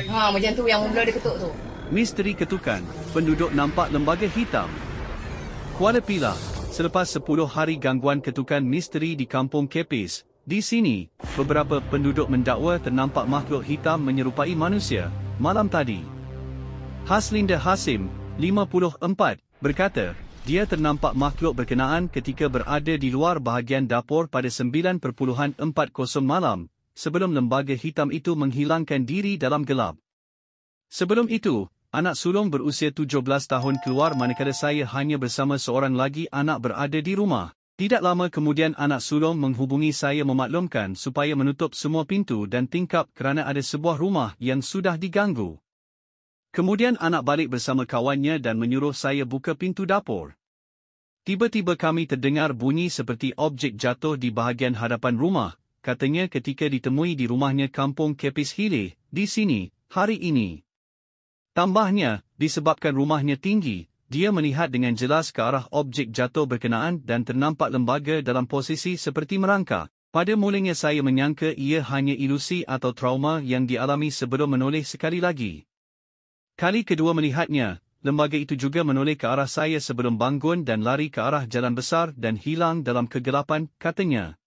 Macam tu yang mula dia ketuk tu. Misteri ketukan, penduduk nampak lembaga hitam. Kuala Pilah, selepas 10 hari gangguan ketukan misteri di Kampung Kepis, di sini, beberapa penduduk mendakwa ternampak makhluk hitam menyerupai manusia, malam tadi. Haslinda Hasim, 54, berkata, dia ternampak makhluk berkenaan ketika berada di luar bahagian dapur pada 9.40 malam, sebelum lembaga hitam itu menghilangkan diri dalam gelap. Sebelum itu, anak sulung berusia 17 tahun keluar manakala saya hanya bersama seorang lagi anak berada di rumah. Tidak lama kemudian anak sulung menghubungi saya memaklumkan supaya menutup semua pintu dan tingkap kerana ada sebuah rumah yang sudah diganggu. Kemudian anak balik bersama kawannya dan menyuruh saya buka pintu dapur. Tiba-tiba kami terdengar bunyi seperti objek jatuh di bahagian hadapan rumah, katanya ketika ditemui di rumahnya Kampung Kepis Hileh, di sini, hari ini. Tambahnya, disebabkan rumahnya tinggi, dia melihat dengan jelas ke arah objek jatuh berkenaan dan ternampak lembaga dalam posisi seperti merangkak. Pada mulanya saya menyangka ia hanya ilusi atau trauma yang dialami sebelum menoleh sekali lagi. Kali kedua melihatnya, lembaga itu juga menoleh ke arah saya sebelum bangun dan lari ke arah jalan besar dan hilang dalam kegelapan, katanya.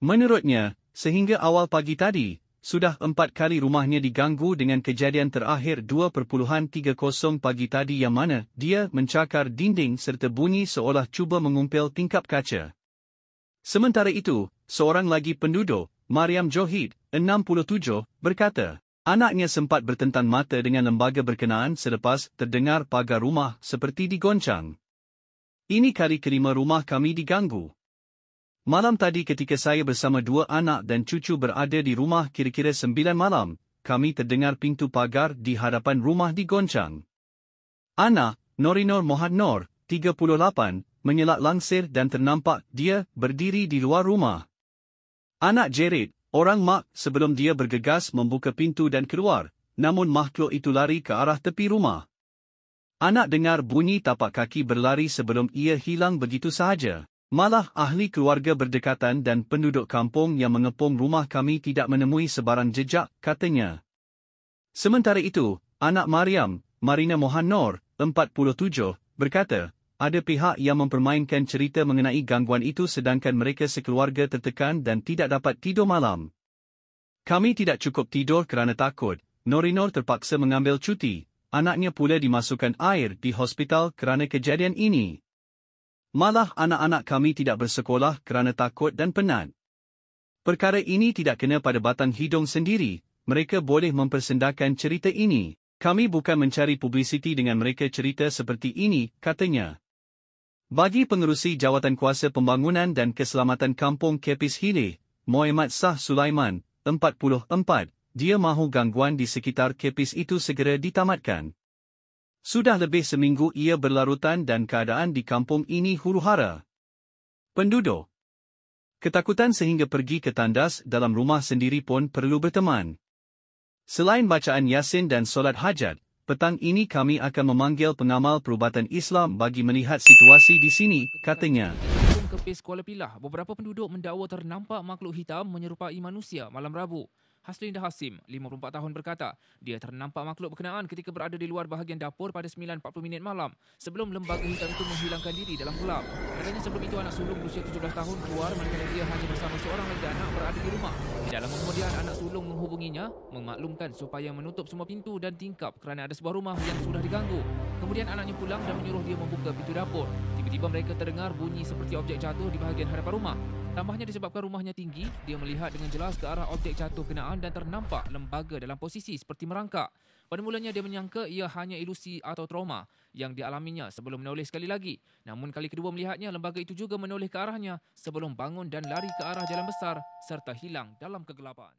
Menurutnya, sehingga awal pagi tadi, sudah 4 kali rumahnya diganggu dengan kejadian terakhir 2.30 pagi tadi yang mana dia mencakar dinding serta bunyi seolah cuba mengumpil tingkap kaca. Sementara itu, seorang lagi penduduk, Mariam Johid, 67, berkata, anaknya sempat bertentan mata dengan lembaga berkenaan selepas terdengar pagar rumah seperti digoncang. Ini kali kelima rumah kami diganggu. Malam tadi ketika saya bersama 2 anak dan cucu berada di rumah kira-kira 9 malam, kami terdengar pintu pagar di hadapan rumah digoncang. Anak, Norinor Mohad Nor, 38, mengelak langsir dan ternampak dia berdiri di luar rumah. Anak Jerit, orang mak sebelum dia bergegas membuka pintu dan keluar, namun makhluk itu lari ke arah tepi rumah. Anak dengar bunyi tapak kaki berlari sebelum ia hilang begitu sahaja. Malah ahli keluarga berdekatan dan penduduk kampung yang mengepung rumah kami tidak menemui sebarang jejak, katanya. Sementara itu, anak Mariam, Marina Mohanor, 47, berkata, ada pihak yang mempermainkan cerita mengenai gangguan itu sedangkan mereka sekeluarga tertekan dan tidak dapat tidur malam. Kami tidak cukup tidur kerana takut, Norinor terpaksa mengambil cuti, anaknya pula dimasukkan air di hospital kerana kejadian ini. Malah anak-anak kami tidak bersekolah kerana takut dan penat. Perkara ini tidak kena pada batang hidung sendiri, mereka boleh mempersendakan cerita ini. Kami bukan mencari publisiti dengan mereka cerita seperti ini, katanya. Bagi pengerusi Jawatankuasa Pembangunan dan Keselamatan Kampung Kepis Hileh, Muhammad Shah Sulaiman, 44, dia mahu gangguan di sekitar Kepis itu segera ditamatkan. Sudah lebih seminggu ia berlarutan dan keadaan di kampung ini huru-hara. Penduduk ketakutan sehingga pergi ke tandas dalam rumah sendiri pun perlu berteman. Selain bacaan Yasin dan solat hajat, petang ini kami akan memanggil pengamal perubatan Islam bagi melihat situasi di sini, katanya. Kampung Kepis Kuala Pilah, beberapa penduduk mendakwa ternampak makhluk hitam menyerupai manusia malam Rabu. Haslinda Hasim, 54 tahun berkata, dia ternampak makhluk berkenaan ketika berada di luar bahagian dapur pada 9.40 malam sebelum lembaga hitam itu menghilangkan diri dalam gelap. Katanya sebelum itu anak sulung berusia 17 tahun keluar manakala dia hanya bersama seorang lagi anak berada di rumah. Tidak lama kemudian anak sulung menghubunginya, memaklumkan supaya menutup semua pintu dan tingkap kerana ada sebuah rumah yang sudah diganggu. Kemudian anaknya pulang dan menyuruh dia membuka pintu dapur. Tiba-tiba mereka terdengar bunyi seperti objek jatuh di bahagian hadapan rumah. Tambahnya disebabkan rumahnya tinggi, dia melihat dengan jelas ke arah objek jatuh kenaan dan ternampak lembaga dalam posisi seperti merangkak. Pada mulanya dia menyangka ia hanya ilusi atau trauma yang dialaminya sebelum menoleh sekali lagi. Namun kali kedua melihatnya, lembaga itu juga menoleh ke arahnya sebelum bangun dan lari ke arah jalan besar serta hilang dalam kegelapan.